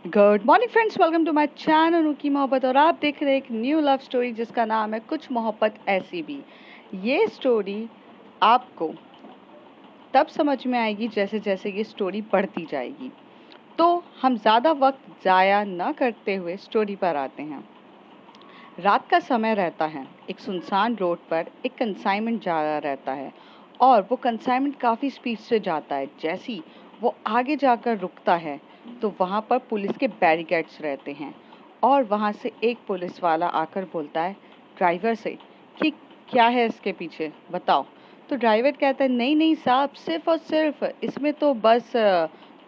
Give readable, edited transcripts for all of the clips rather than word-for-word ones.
Good morning friends, welcome to my channel की मोहब्बत। और आप देख रहे हैं एक न्यू लव स्टोरी जिसका नाम है कुछ मोहब्बत ऐसी भी। ये स्टोरी आपको तब समझ में आएगी जैसे जैसे ये स्टोरी पढ़ती जाएगी। तो हम ज़्यादा वक्त ज़ाया न करते हुए स्टोरी पर आते हैं। रात का समय रहता है। एक सुनसान रोड पर एक कंसाइनमेंट जा रहा रहता है और वो कंसाइनमेंट काफ़ी स्पीड से जाता है। जैसे ही वो आगे जाकर रुकता है तो वहाँ पर पुलिस के बैरिकेड्स रहते हैं और वहाँ से एक पुलिस वाला आकर बोलता है ड्राइवर से कि क्या है इसके पीछे, बताओ। तो ड्राइवर कहता है नहीं नहीं साहब, सिर्फ और सिर्फ इसमें तो बस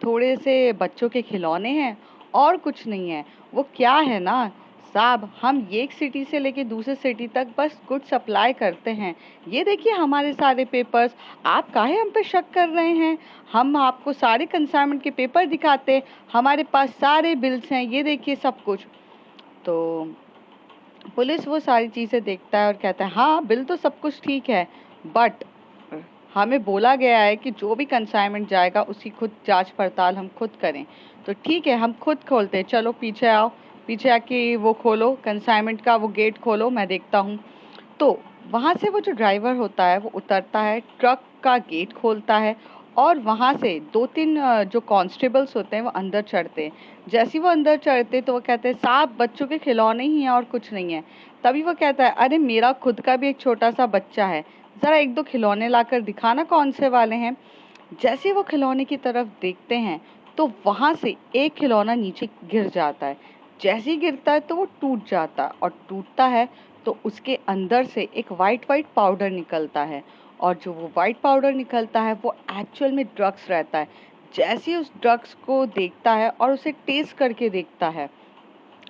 थोड़े से बच्चों के खिलौने हैं और कुछ नहीं है। वो क्या है ना साहब, हम एक सिटी से लेके दूसरे सिटी तक बस गुड सप्लाई करते हैं। ये देखिए हमारे सारे पेपर्स, आप काहे हम पे शक कर रहे हैं? हम आपको सारे कंसाइनमेंट के पेपर दिखाते, हमारे पास सारे बिल्स हैं, ये देखिए सब कुछ। तो पुलिस वो सारी चीज़ें देखता है और कहता है हाँ बिल तो सब कुछ ठीक है, बट हमें बोला गया है कि जो भी कंसाइनमेंट जाएगा उसकी खुद जांच पड़ताल हम खुद करें। तो ठीक है, हम खुद खोलते हैं, चलो पीछे आओ, पीछे आके वो खोलो कंसाइनमेंट का वो गेट खोलो, मैं देखता हूँ। तो वहाँ से वो जो ड्राइवर होता है वो उतरता है, ट्रक का गेट खोलता है और वहाँ से 2-3 जो कांस्टेबल्स होते हैं वो अंदर चढ़ते हैं। जैसे ही वो अंदर चढ़ते तो वो कहते हैं साहब बच्चों के खिलौने ही हैं और कुछ नहीं है। तभी वो कहता है अरे मेरा खुद का भी एक छोटा सा बच्चा है, ज़रा एक दो खिलौने लाकर दिखाना कौन से वाले हैं। जैसे ही वो खिलौने की तरफ देखते हैं तो वहाँ से एक खिलौना नीचे गिर जाता है। जैसे ही गिरता है तो वो टूट जाता है और टूटता है तो उसके अंदर से एक वाइट वाइट पाउडर निकलता है और जो वो वाइट पाउडर निकलता है वो एक्चुअल में ड्रग्स रहता है। जैसे ही उस ड्रग्स को देखता है और उसे टेस्ट करके देखता है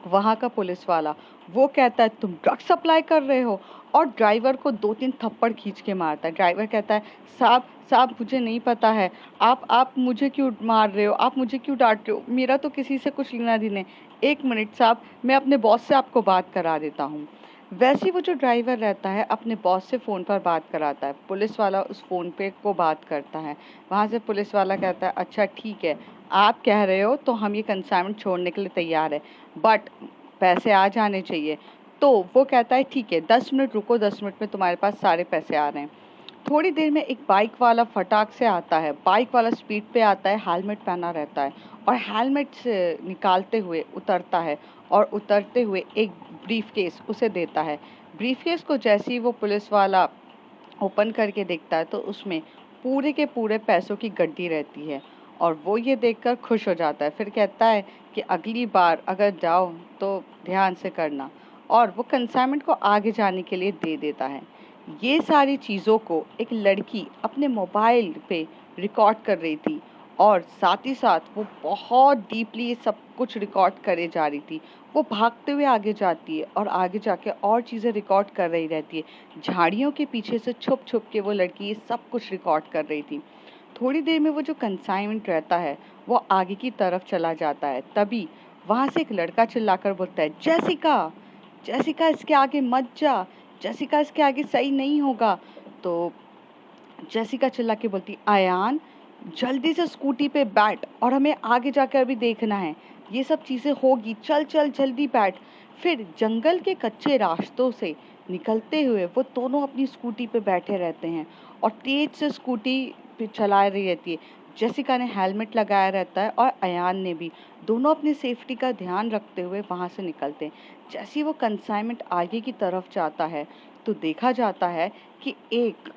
वहाँ का पुलिस वाला, वो कहता है तुम ड्रग्स सप्लाई कर रहे हो, और ड्राइवर को 2-3 थप्पड़ खींच के मारता है। ड्राइवर कहता है साहब साहब मुझे नहीं पता है, आप मुझे क्यों मार रहे हो, आप मुझे क्यों डांट रहे हो, मेरा तो किसी से कुछ लेना देना नहीं। एक मिनट साहब, मैं अपने बॉस से आपको बात करा देता हूँ। वैसे ही वो जो ड्राइवर रहता है अपने बॉस से फ़ोन पर बात कराता है। पुलिस वाला उस फ़ोन पे को बात करता है। वहाँ से पुलिस वाला कहता है अच्छा ठीक है, आप कह रहे हो तो हम ये कंसाइनमेंट छोड़ने के लिए तैयार है, बट पैसे आ जाने चाहिए। तो वो कहता है ठीक है 10 मिनट रुको, 10 मिनट में तुम्हारे पास सारे पैसे आ रहे हैं। थोड़ी देर में एक बाइक वाला फटाक से आता है। बाइक वाला स्पीड पे आता है, हेलमेट पहना रहता है और हेलमेट से निकालते हुए उतरता है और उतरते हुए एक ब्रीफकेस उसे देता है। ब्रीफकेस को जैसे ही वो पुलिस वाला ओपन करके देखता है तो उसमें पूरे के पूरे पैसों की गड्डी रहती है और वो ये देखकर खुश हो जाता है। फिर कहता है कि अगली बार अगर जाओ तो ध्यान से करना, और वो कंसाइनमेंट को आगे जाने के लिए दे देता है। ये सारी चीज़ों को एक लड़की अपने मोबाइल पे रिकॉर्ड कर रही थी और साथ ही साथ वो बहुत डीपली ये सब कुछ रिकॉर्ड करे जा रही थी। वो भागते हुए आगे जाती है और आगे जाके और चीज़ें रिकॉर्ड कर रही रहती है। झाड़ियों के पीछे से छुप छुप के वो लड़की ये सब कुछ रिकॉर्ड कर रही थी। थोड़ी देर में वो जो कंसाइनमेंट रहता है वो आगे की तरफ चला जाता है। तभी वहाँ से एक लड़का चिल्लाकर बोलता है जेसिका, जेसिका इसके आगे मत जा, जेसिका इसके आगे सही नहीं होगा। तो जेसिका चिल्ला के बोलती अयान जल्दी से स्कूटी पे बैठ और हमें आगे जाकर अभी देखना है, ये सब चीज़ें होगी, चल चल जल्दी बैठ। फिर जंगल के कच्चे रास्तों से निकलते हुए वो दोनों अपनी स्कूटी पे बैठे रहते हैं और तेज से स्कूटी पे चला रही रहती है। जेसिका ने हेलमेट लगाया रहता है और अयान ने भी। दोनों अपनी सेफ्टी का ध्यान रखते हुए वहाँ से निकलते हैं। जैसे ही वो कंसाइनमेंट आगे की तरफ जाता है तो देखा जाता है कि एक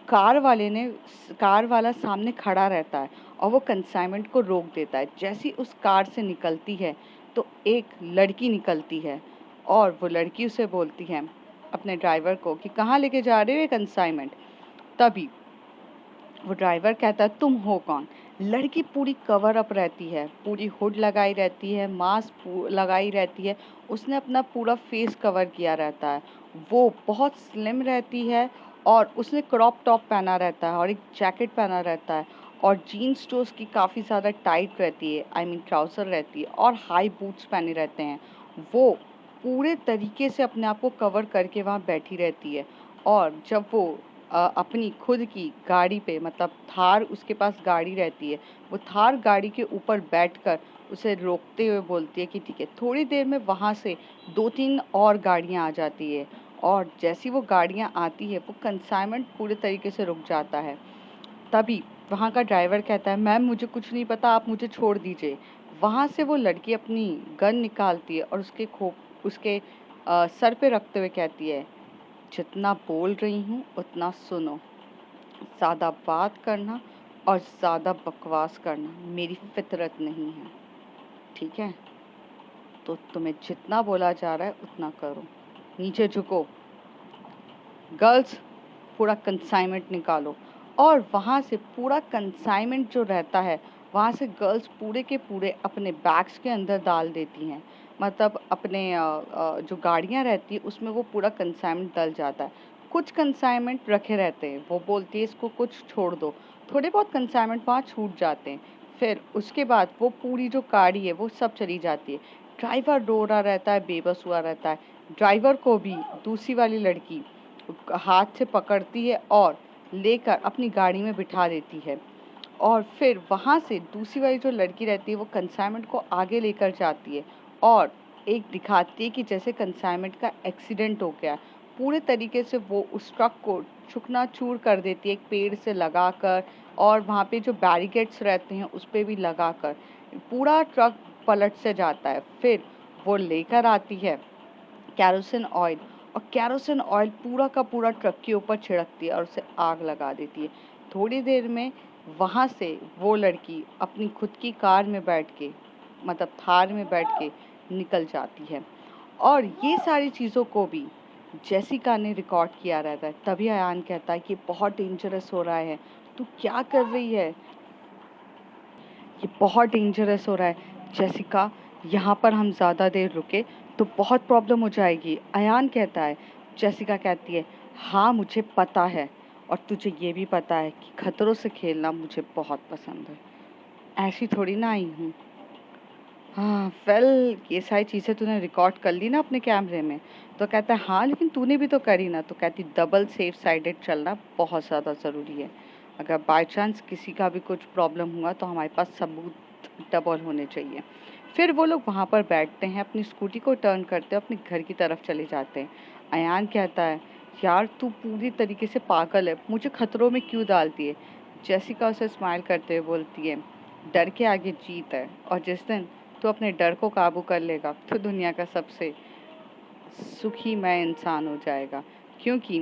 कार वाला सामने खड़ा रहता है और वो कंसाइनमेंट को रोक देता है। जैसी उस कार से निकलती है तो एक लड़की निकलती है और वो लड़की उसे बोलती है अपने ड्राइवर को कि कहाँ लेके जा रहे हो ये कंसाइनमेंट। तभी वो ड्राइवर कहता है तुम हो कौन। लड़की पूरी कवर अप रहती है, पूरी हुड लगाई रहती है, मास्क लगाई रहती है, उसने अपना पूरा फेस कवर किया रहता है। वो बहुत स्लिम रहती है और उसने क्रॉप टॉप पहना रहता है और एक जैकेट पहना रहता है और जीन्स जो उसकी काफ़ी ज़्यादा टाइट रहती है, आई मीन ट्राउज़र रहती है, और हाई बूट्स पहने रहते हैं। वो पूरे तरीके से अपने आप को कवर करके वहाँ बैठी रहती है और जब वो अपनी खुद की गाड़ी पे, मतलब थार उसके पास गाड़ी रहती है, वो थार गाड़ी के ऊपर बैठकर उसे रोकते हुए बोलती है कि ठीक है। थोड़ी देर में वहाँ से 2-3 और गाड़ियाँ आ जाती है, और जैसी वो गाड़ियाँ आती है वो कंसाइनमेंट पूरे तरीके से रुक जाता है। तभी वहाँ का ड्राइवर कहता है, मैम मुझे कुछ नहीं पता, आप मुझे छोड़ दीजिए। वहाँ से वो लड़की अपनी गन निकालती है और उसके सर पे रखते हुए कहती है, जितना बोल रही हूँ उतना सुनो, ज़्यादा बात करना और ज़्यादा बकवास करना मेरी फितरत नहीं है, ठीक है? तो तुम्हें जितना बोला जा रहा है उतना करो, नीचे झुको, गर्ल्स पूरा कंसाइनमेंट निकालो। और वहाँ से पूरा कंसाइनमेंट जो रहता है, वहाँ से गर्ल्स पूरे के पूरे अपने बैग्स के अंदर डाल देती हैं। मतलब अपने जो गाड़ियाँ रहती है उसमें वो पूरा कंसाइनमेंट डल जाता है। कुछ कंसाइनमेंट रखे रहते हैं, वो बोलती है इसको कुछ छोड़ दो, थोड़े बहुत कंसाइनमेंट वहाँ छूट जाते हैं। फिर उसके बाद वो पूरी जो गाड़ी है वो सब चली जाती है। ड्राइवर रो रहा रहता है, बेबस हुआ रहता है। ड्राइवर को भी दूसरी वाली लड़की हाथ से पकड़ती है और लेकर अपनी गाड़ी में बिठा देती है। और फिर वहाँ से दूसरी वाली जो लड़की रहती है वो कंसाइनमेंट को आगे लेकर जाती है और एक दिखाती है कि जैसे कंसाइनमेंट का एक्सीडेंट हो गया। पूरे तरीके से वो उस ट्रक को चूकना-चूर कर देती है एक पेड़ से लगाकर, और वहाँ पे जो बैरिकेड्स रहते हैं उस पे भी लगाकर। पूरा ट्रक पलट से जाता है। फिर वो लेकर आती है कैरोसिन ऑयल, और कैरोसिन ऑयल पूरा का पूरा ट्रक के ऊपर छिड़कती है और उसे आग लगा देती है। थोड़ी देर में वहाँ से वो लड़की अपनी खुद की कार में बैठ के, मतलब थार में बैठ के निकल जाती है। और ये सारी चीज़ों को भी जेसिका ने रिकॉर्ड किया रहता है। तभी अयान कहता है कि बहुत डेंजरस हो रहा है, तू क्या कर रही है, ये बहुत डेंजरस हो रहा है जेसिका, यहाँ पर हम ज़्यादा देर रुके तो बहुत प्रॉब्लम हो जाएगी, अयान कहता है। जेसिका कहती है, हाँ मुझे पता है, और तुझे ये भी पता है कि खतरों से खेलना मुझे बहुत पसंद है, ऐसी थोड़ी ना आई हूँ। हाँ वेल, ये सारी चीज़ें तूने रिकॉर्ड कर ली ना अपने कैमरे में? तो कहता है हाँ, लेकिन तूने भी तो करी ना। तो कहती, डबल सेफ साइडेड चलना बहुत ज़्यादा ज़रूरी है, अगर बाय चांस किसी का भी कुछ प्रॉब्लम हुआ तो हमारे पास सबूत डबल होने चाहिए। फिर वो लोग वहाँ पर बैठते हैं, अपनी स्कूटी को टर्न करते हैं, अपने घर की तरफ चले जाते हैं। अयान कहता है, यार तू पूरी तरीके से पागल है, मुझे खतरों में क्यों डालती है? जेसिका उसे स्माइल करते हुए बोलती है, डर के आगे जीत है, और जिस दिन तो अपने डर को काबू कर लेगा तो दुनिया का सबसे सुखी मैं इंसान हो जाएगा, क्योंकि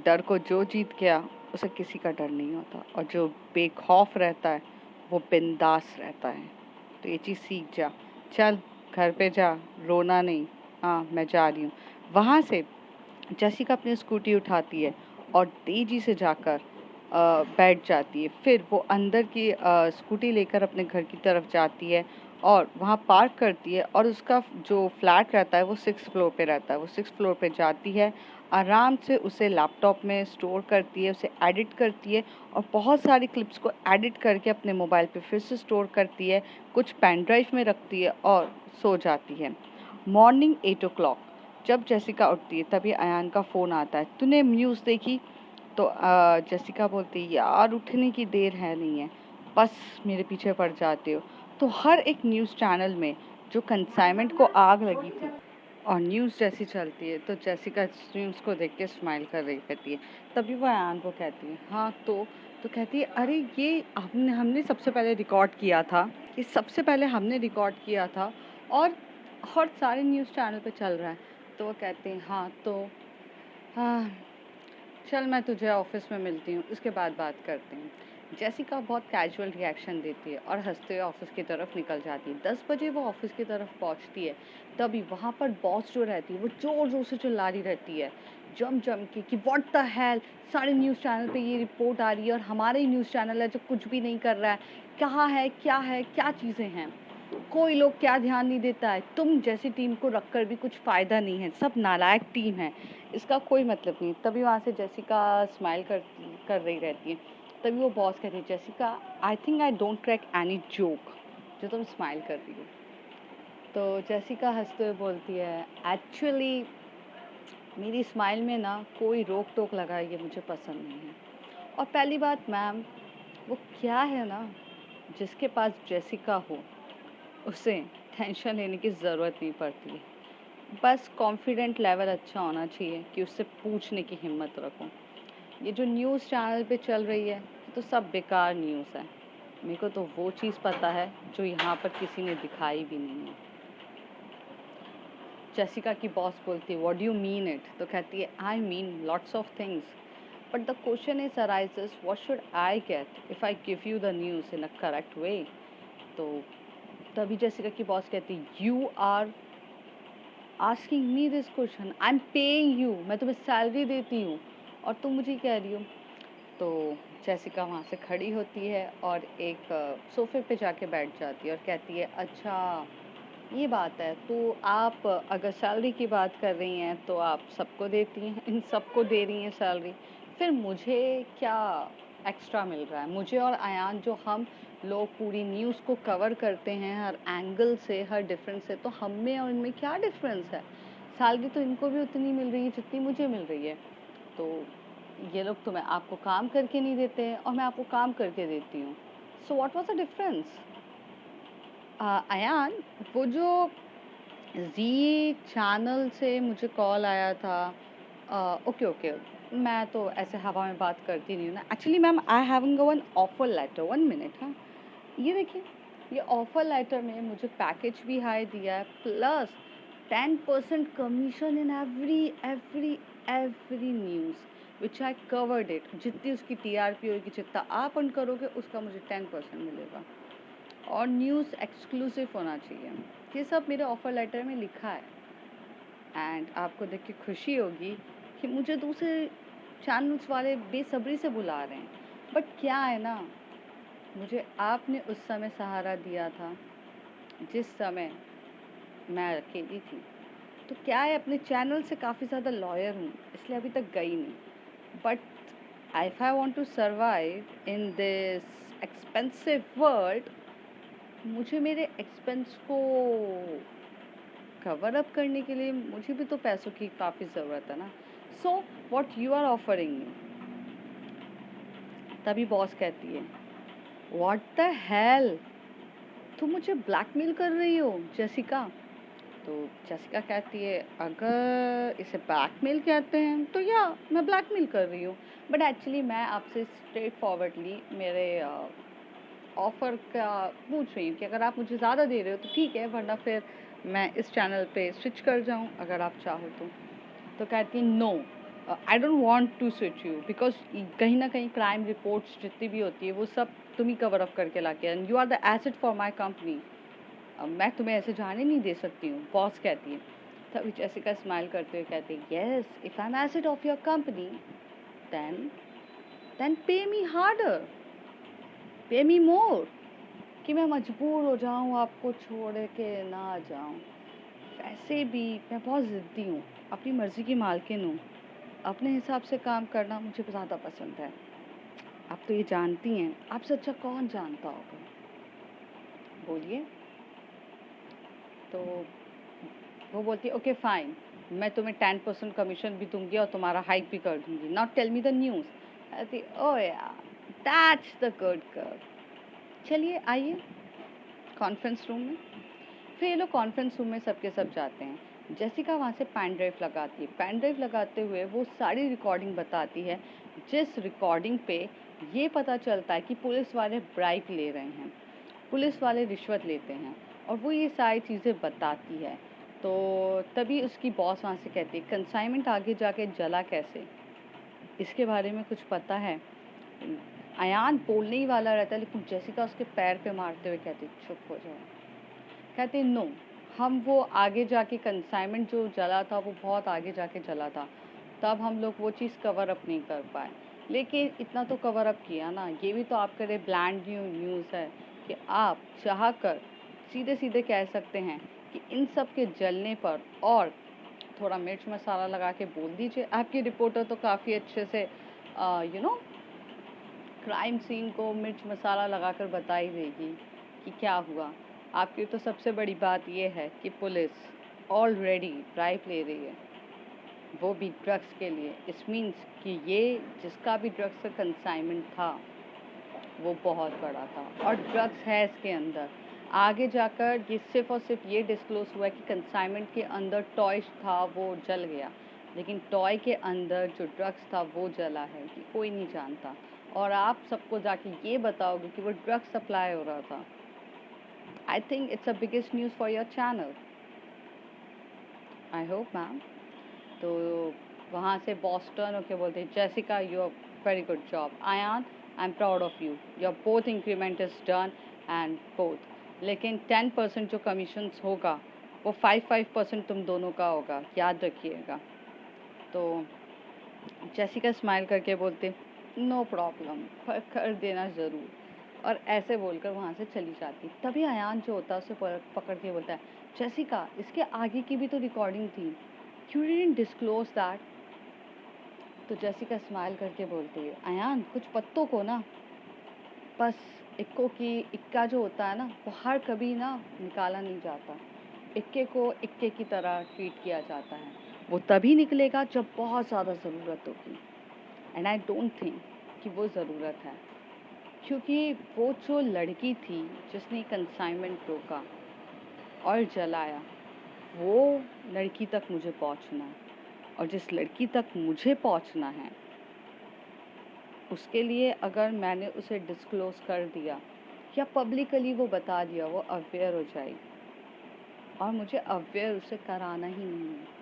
डर को जो जीत गया उसे किसी का डर नहीं होता, और जो बेखौफ रहता है वो बिंदास रहता है। तो ये चीज़ सीख जा, चल घर पे जा, रोना नहीं। हाँ मैं जा रही हूँ। वहाँ से जेसिका अपनी स्कूटी उठाती है और तेजी से जाकर बैठ जाती है। फिर वो अंदर की स्कूटी लेकर अपने घर की तरफ जाती है और वहाँ पार्क करती है, और उसका जो फ्लैट रहता है वो 6th फ्लोर पे रहता है। वो 6th फ्लोर पे जाती है, आराम से उसे लैपटॉप में स्टोर करती है, उसे एडिट करती है, और बहुत सारी क्लिप्स को एडिट करके अपने मोबाइल पे फिर से स्टोर करती है, कुछ पेन ड्राइव में रखती है और सो जाती है। मॉर्निंग 8 o'clock जब जेसिका उठती है तभी अयान का फ़ोन आता है, तूने न्यूज़ देखी? तो जेसिका बोलती है, यार उठने की देर है नहीं है, बस मेरे पीछे पड़ जाते हो। तो हर एक न्यूज़ चैनल में जो कंसाइनमेंट को आग लगी थी, और न्यूज़ जैसी चलती है तो जेसिका न्यूज़ को देख के स्माइल कर रही रहती है। तभी वो अयान को कहती है, हाँ तो कहती है, अरे ये हमने हमने सबसे पहले रिकॉर्ड किया था, ये सबसे पहले हमने रिकॉर्ड किया था, और हर सारे न्यूज़ चैनल पे चल रहा है। तो वो कहते हैं, हाँ तो हाँ चल मैं तुझे ऑफिस में मिलती हूँ, इसके बाद बात करते हैं। जेसिका बहुत कैजुअल रिएक्शन देती है और हंसते हुए ऑफिस की तरफ निकल जाती है। 10 बजे वो ऑफिस की तरफ पहुँचती है, तभी वहाँ पर बॉस जो रहती है वो ज़ोर ज़ोर से चिल्ला रही रहती है, जम जम के, कि व्हाट द हेल, सारे न्यूज़ चैनल पे ये रिपोर्ट आ रही है और हमारा ही न्यूज़ चैनल है जो कुछ भी नहीं कर रहा है, कहाँ है क्या चीज़ें हैं, कोई लोग क्या ध्यान नहीं देता है, तुम जैसी टीम को रखकर भी कुछ फ़ायदा नहीं है, सब नालायक टीम है, इसका कोई मतलब नहीं। तभी वहाँ से जेसिका स्माइल कर रही रहती है। तभी वो बॉस कहती है, Jessica I think I don't crack any joke, जो तुम स्माइल कर रही हो। तो जेसिका हंसते हुए बोलती है, एक्चुअली मेरी स्माइल में ना कोई रोक टोक लगाए, ये मुझे पसंद नहीं है। और पहली बात मैम, वो क्या है ना, जिसके पास जेसिका हो उसे टेंशन लेने की ज़रूरत नहीं पड़ती है। बस कॉन्फिडेंट लेवल अच्छा होना चाहिए कि उससे पूछने की हिम्मत रखो। ये जो न्यूज़ चैनल पे चल रही है तो सब बेकार न्यूज़ है। मेरे को तो वो चीज़ पता है जो यहाँ पर किसी ने दिखाई भी नहीं है। जेसिका की बॉस बोलती है, what do you mean it? तो कहती है, I mean lots of things, but the question is arises, what should I get if I give you the news in a correct way? तो तभी Jessica की boss कहती है, you are asking me this question, I am paying you, मैं तुम्हें salary देती हूँ और तुम मुझे कह रही हो। तो जेसिका वहाँ से खड़ी होती है और एक सोफे पे जाके बैठ जाती है और कहती है, अच्छा ये बात है, तो आप अगर सैलरी की बात कर रही हैं तो आप सबको देती हैं, इन सबको दे रही हैं सैलरी, फिर मुझे क्या एक्स्ट्रा मिल रहा है? मुझे और अयान जो हम लोग पूरी न्यूज़ को कवर करते हैं हर एंगल से, हर डिफरेंस से, तो हम में और इनमें क्या डिफरेंस है? सैलरी तो इनको भी उतनी मिल रही है जितनी मुझे मिल रही है। तो ये लोग तो मैं आपको काम करके नहीं देते हैं और मैं आपको काम करके देती हूँ। So what was the difference? Ayaan, वो जो जी चैनल से मुझे कॉल आया था, ओके ओके, मैं तो ऐसे हवा में बात करती नहीं हूँ ना। Actually ma'am, I having one offer letter, 1 minute. हाँ, ये देखिए, ये ऑफर लेटर में मुझे पैकेज भी हाई दिया है, plus 10% commission in every every every news which I covered it. जितनी उसकी टीआरपी होगी, जितना आप अर्न करोगे उसका मुझे 10% मिलेगा, और न्यूज़ एक्सक्लूसिव होना चाहिए। ये सब मेरे ऑफर लेटर में लिखा है। एंड आपको देख के खुशी होगी कि मुझे दूसरे चैनल्स वाले बेसब्री से बुला रहे हैं, बट क्या है ना, मुझे आपने उस समय सहारा दिया था जिस समय मैं अकेली थी। तो क्या है, अपने चैनल से काफ़ी ज़्यादा लॉयल हूँ, इसलिए अभी तक गई नहीं। But if I want to survive in this expensive world, मुझे मेरे एक्सपेंस को कवर अप करने के लिए मुझे भी तो पैसों की काफ़ी ज़रूरत है ना। So what you are offering me? तभी बॉस कहती है, व्हाट द हेल, तुम मुझे ब्लैकमेल कर रही हो जेसिका? तो जेसिका कहती है, अगर इसे ब्लैकमेल कहते हैं तो या मैं ब्लैकमेल कर रही हूँ, बट एक्चुअली मैं आपसे स्ट्रेट फॉरवर्डली मेरे ऑफ़र का पूछ रही हूँ कि अगर आप मुझे ज़्यादा दे रहे हो तो ठीक है, वरना फिर मैं इस चैनल पे स्विच कर जाऊँ अगर आप चाहो तो। तो कहती है, no, I don't want to switch you, because कहीं ना कहीं क्राइम रिपोर्ट्स जितनी भी होती है वो सब तुम ही कवर अप करके लाके, and you are the asset for my company. मैं तुम्हें ऐसे जाने नहीं दे सकती हूँ, बॉस कहती है। तभी जेसिका स्माइल करते हुए कहती है, yes, if I am asset of your company, then then pay me harder, पे मी मोर, कि मैं मजबूर हो जाऊँ आपको छोड़ के ना जाऊँ। वैसे भी मैं बहुत ज़िद्दी हूँ, अपनी मर्ज़ी की मालकिन हूँ, अपने हिसाब से काम करना मुझे ज़्यादा पसंद है। आप तो ये जानती हैं, आपसे अच्छा कौन जानता होगा, बोलिए। तो वो बोलती है, ओके फाइन, मैं तुम्हें 10% कमीशन भी दूंगी और तुम्हारा हाइक भी कर दूंगी, not tell me the news. कहती, ओ यार, दैट्स द गुड गर्ल। चलिए आइए कॉन्फ्रेंस रूम में। फिर ये लोग कॉन्फ्रेंस रूम में सबके सब जाते हैं। जेसिका वहाँ से पेन ड्राइव लगाती है, पेन ड्राइव लगाते हुए वो सारी रिकॉर्डिंग बताती है, जिस रिकॉर्डिंग पे ये पता चलता है कि पुलिस वाले ब्राइब ले रहे हैं, पुलिस वाले रिश्वत लेते हैं, और वो ये सारी चीज़ें बताती है। तो तभी उसकी बॉस वहाँ से कहती है, कंसाइनमेंट आगे जाके जला कैसे, इसके बारे में कुछ पता है? अयान बोलने ही वाला रहता है, लेकिन जेसिका उसके पैर पे मारते हुए कहती, चुप हो जाओ। कहते, नो, हम वो आगे जाके कंसाइनमेंट जो जला था वो बहुत आगे जाके जला था, तब हम लोग वो चीज़ कवर अप नहीं कर पाए, लेकिन इतना तो कवर अप किया ना। ये भी तो आपके लिए ब्लैंड न्यूज़ है कि आप चाह कर सीधे सीधे कह सकते हैं कि इन सब के जलने पर और थोड़ा मिर्च मसाला लगा के बोल दीजिए। आपकी रिपोर्टर तो काफ़ी अच्छे से यू नो क्राइम सीन को मिर्च मसाला लगाकर बता ही देगी कि क्या हुआ। आपकी तो सबसे बड़ी बात यह है कि पुलिस ऑलरेडी ब्राइब ले रही है। वो भी ड्रग्स के लिए। इट मीन्स कि ये जिसका भी ड्रग्स का कंसाइनमेंट था वो बहुत बड़ा था और ड्रग्स है इसके अंदर। आगे जाकर ये सिर्फ और सिर्फ ये डिस्क्लोज हुआ कि कंसाइनमेंट के अंदर टॉय था वो जल गया, लेकिन टॉय के अंदर जो ड्रग्स था वो जला है, कि कोई नहीं जानता। और आप सबको जाके ये बताओगे कि वो ड्रग्स सप्लाई हो रहा था। I think it's a biggest news for your channel. I hope ma'am. तो वहाँ से बॉस्टन होके बोलते हैं Jessica you are very good job, Ayaan I am proud of you, your both increment is done and both. लेकिन 10% जो कमीशंस होगा वो 5% तुम दोनों का होगा, याद रखिएगा। तो जेसिका स्माइल करके बोलते नो प्रॉब्लम, कर देना ज़रूर, और ऐसे बोलकर वहाँ से चली जाती। तभी अयान जो होता है उसे पकड़ के बोलता है जेसिका इसके आगे की भी तो रिकॉर्डिंग थी, यू डिडंट डिस्क्लोज दैट। तो जेसिका स्माइल करके बोलती है अयान कुछ पत्तों को ना बस इक्का जो होता है ना वो हर कभी ना निकाला नहीं जाता, इक्के को इक्के की तरह ट्रीट किया जाता है। वो तभी निकलेगा जब बहुत ज़्यादा ज़रूरत होगी, एंड आई डोंट थिंक कि वो ज़रूरत है, क्योंकि वो जो लड़की थी जिसने कंसाइनमेंट रोका और जलाया, वो लड़की तक मुझे पहुंचना है, और जिस लड़की तक मुझे पहुंचना है उसके लिए अगर मैंने उसे डिस्क्लोज कर दिया या पब्लिकली वो बता दिया, वो अवेयर हो जाएगी, और मुझे अवेयर उसे कराना ही नहीं है।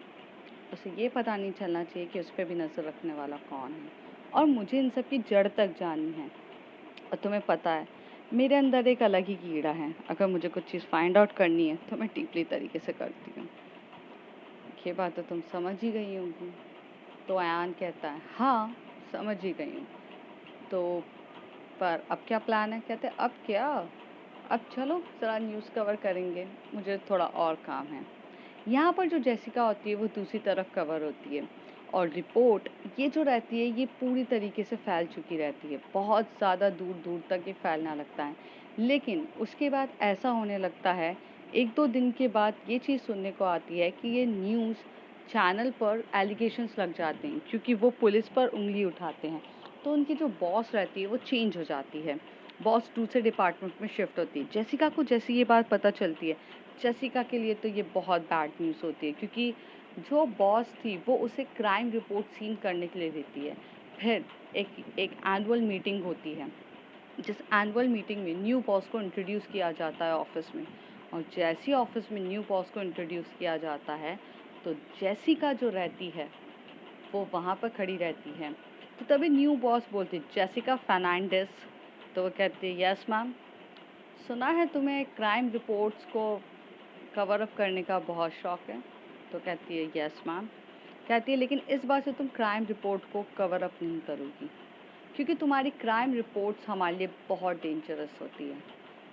उसे ये पता नहीं चलना चाहिए कि उस पर भी नज़र रखने वाला कौन है, और मुझे इन सब की जड़ तक जाननी है। और तुम्हें पता है मेरे अंदर एक अलग ही कीड़ा है, अगर मुझे कुछ चीज़ फाइंड आउट करनी है तो मैं डीपली तरीके से करती हूँ। ये बात तो तुम समझ ही गई होगी। तो अयान कहता है हाँ समझ ही गई हूँ। तो पर अब क्या प्लान है? कहते अब क्या, अब चलो ज़रा न्यूज़ कवर करेंगे, मुझे थोड़ा और काम है। यहाँ पर जो जेसिका होती है वो दूसरी तरफ कवर होती है, और रिपोर्ट ये जो रहती है ये पूरी तरीके से फैल चुकी रहती है, बहुत ज़्यादा दूर दूर तक ये फैलना लगता है। लेकिन उसके बाद ऐसा होने लगता है, एक दो दिन के बाद ये चीज़ सुनने को आती है कि ये न्यूज़ चैनल पर एलिगेशंस लग जाते हैं, क्योंकि वो पुलिस पर उंगली उठाते हैं। तो उनकी जो बॉस रहती है वो चेंज हो जाती है, बॉस दूसरे डिपार्टमेंट में शिफ्ट होती है। जेसिका को जैसे ये बात पता चलती है, जेसिका के लिए तो ये बहुत बैड न्यूज़ होती है, क्योंकि जो बॉस थी वो उसे क्राइम रिपोर्ट सीन करने के लिए देती है। फिर एक एनुअल मीटिंग होती है, जिस एनुअल मीटिंग में न्यू बॉस को इंट्रोड्यूस किया जाता है ऑफिस में, और जैसे ऑफिस में न्यू बॉस को इंट्रोड्यूस किया जाता है तो जेसिका जो रहती है वो वहाँ पर खड़ी रहती है। तो तभी न्यू बॉस बोलती जेसिका फर्नांडिस। तो वो कहती है यस मैम, सुना है तुम्हें क्राइम रिपोर्ट्स को कवर अप करने का बहुत शौक है। तो कहती है यस मैम। कहती है लेकिन इस बार से तुम क्राइम रिपोर्ट को कवर अप नहीं करोगी, क्योंकि तुम्हारी क्राइम रिपोर्ट्स हमारे लिए बहुत डेंजरस होती है।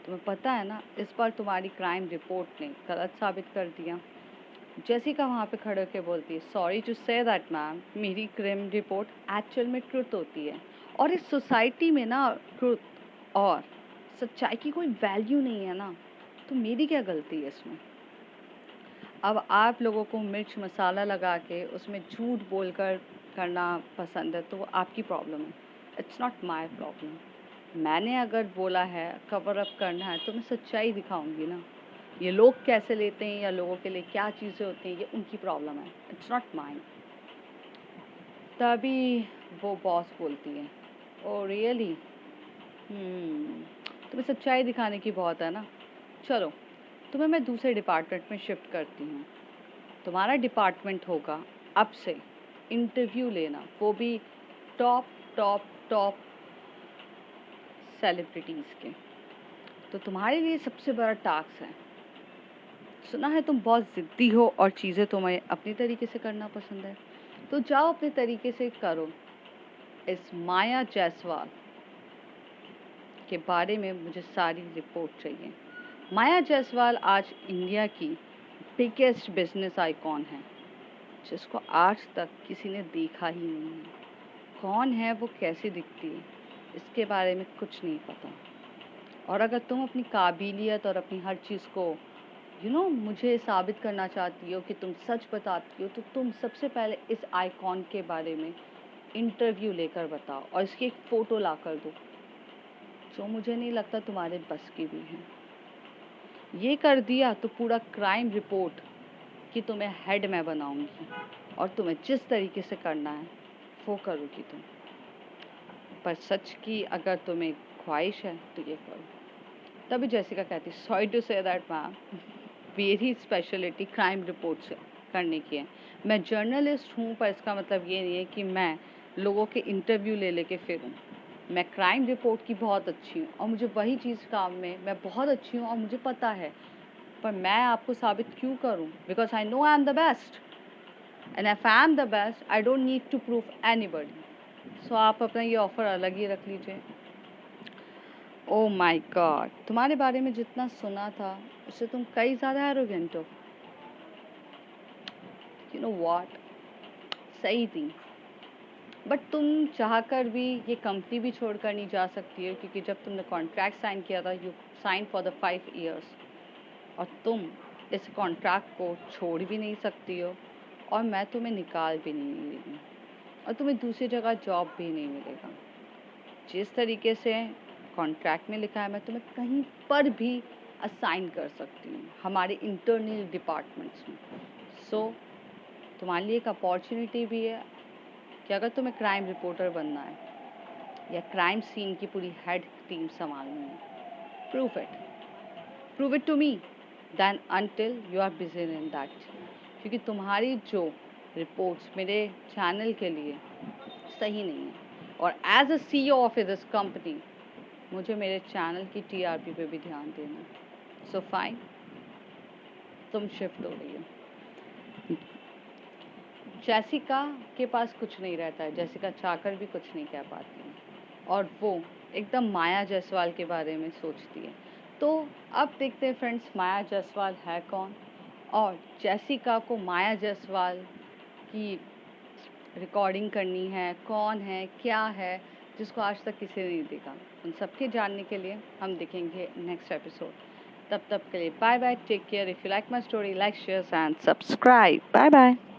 तुम्हें पता है ना, इस बार तुम्हारी क्राइम रिपोर्ट ने गलत साबित कर दिया। जेसिका वहाँ पे खड़े होकर बोलती है sorry to say that ma'am, मेरी क्राइम रिपोर्ट एक्चुअल में ट्रुथ होती है, और इस सोसाइटी में ना ट्रुथ और सच्चाई की कोई वैल्यू नहीं है ना, तो मेरी क्या गलती है इसमें? अब आप लोगों को मिर्च मसाला लगा के उसमें झूठ बोलकर करना पसंद है तो वो आपकी प्रॉब्लम है, इट्स नॉट माय प्रॉब्लम। मैंने अगर बोला है कवर अप करना है तो मैं सच्चाई दिखाऊंगी ना। ये लोग कैसे लेते हैं या लोगों के लिए क्या चीज़ें होती हैं ये उनकी प्रॉब्लम है, इट्स नॉट माइन। तभी वो बॉस बोलती है ओ रियली, तुम्हें सच्चाई दिखाने की बहुत है ना, चलो तुम्हें मैं दूसरे डिपार्टमेंट में शिफ्ट करती हूँ। तुम्हारा डिपार्टमेंट होगा अब से इंटरव्यू लेना, वो भी टॉप टॉप टॉप सेलिब्रिटीज़ के। तो तुम्हारे लिए सबसे बड़ा टास्क है, सुना है तुम बहुत ज़िद्दी हो और चीज़ें तुम्हें अपनी तरीके से करना पसंद है, तो जाओ अपने तरीके से करो। इस माया जायसवाल के बारे में मुझे सारी रिपोर्ट चाहिए। माया जायसवाल आज इंडिया की बिगेस्ट बिजनेस आइकॉन है, जिसको आज तक किसी ने देखा ही नहीं है। कौन है वो, कैसी दिखती है, इसके बारे में कुछ नहीं पता। और अगर तुम अपनी काबिलियत और अपनी हर चीज़ को मुझे साबित करना चाहती हो कि तुम सच बताती हो, तो तुम सबसे पहले इस आइकॉन के बारे में इंटरव्यू लेकर बताओ और इसकी एक फ़ोटो ला कर दो, जो मुझे नहीं लगता तुम्हारे बस की भी है। ये कर दिया तो पूरा क्राइम रिपोर्ट कि तुम्हें हेड मैं बनाऊंगी और तुम्हें जिस तरीके से करना है वो करोगी तुम। पर सच की अगर तुम्हें ख्वाहिश है तो ये करो। तभी जेसिका कहती, sorry to say that ma'am, मेरी स्पेशलिटी क्राइम रिपोर्ट्स करने की है। मैं जर्नलिस्ट हूँ, पर इसका मतलब ये नहीं है कि मैं लोगों के इंटरव्यू ले लेके फिरूँ। मैं क्राइम रिपोर्ट की बहुत अच्छी हूँ और मुझे वही चीज़ काम में मैं बहुत अच्छी हूँ और मुझे पता है। पर मैं आपको साबित क्यों करूँ? Because I know I am the best, and if I am the best I don't need to prove anybody. So आप अपना ये ऑफर अलग ही रख लीजिए। ओ माय गॉड, तुम्हारे बारे में जितना सुना था उससे तुम कई ज़्यादा एरोगेंट हो। यू नो व्हाट, सही थी, बट तुम चाहकर भी ये कंपनी भी छोड़कर नहीं जा सकती हो, क्योंकि जब तुमने कॉन्ट्रैक्ट साइन किया था, you sign for the 5 years, और तुम इस कॉन्ट्रैक्ट को छोड़ भी नहीं सकती हो और मैं तुम्हें निकाल भी नहीं मिलेगी और तुम्हें दूसरी जगह जॉब भी नहीं मिलेगा। जिस तरीके से कॉन्ट्रैक्ट में लिखा है, मैं तुम्हें कहीं पर भी असाइन कर सकती हूँ हमारे इंटरनल डिपार्टमेंट्स में। सो तुम्हारे लिए एक अपॉर्चुनिटी भी है कि अगर तुम्हें क्राइम रिपोर्टर बनना है या क्राइम सीन की पूरी हेड टीम संभालनी है, prove it to me, then until you are busy in that. क्योंकि तुम्हारी जो रिपोर्ट्स मेरे चैनल के लिए सही नहीं है, और as a CEO of this company मुझे मेरे चैनल की TRP पे भी ध्यान देना है। सो फाइन, तुम शिफ्ट हो रही हो। जेसिका के पास कुछ नहीं रहता है, जेसिका चाहकर भी कुछ नहीं कह पाती है और वो एकदम माया जायसवाल के बारे में सोचती है। तो अब देखते हैं फ्रेंड्स, माया जायसवाल है कौन और जेसिका को माया जायसवाल की रिकॉर्डिंग करनी है, कौन है, क्या है, जिसको आज तक किसी ने नहीं देखा। उन सबके जानने के लिए हम देखेंगे नेक्स्ट एपिसोड। तब के लिए bye bye, take care. If you like my story, like, share and subscribe. Bye bye.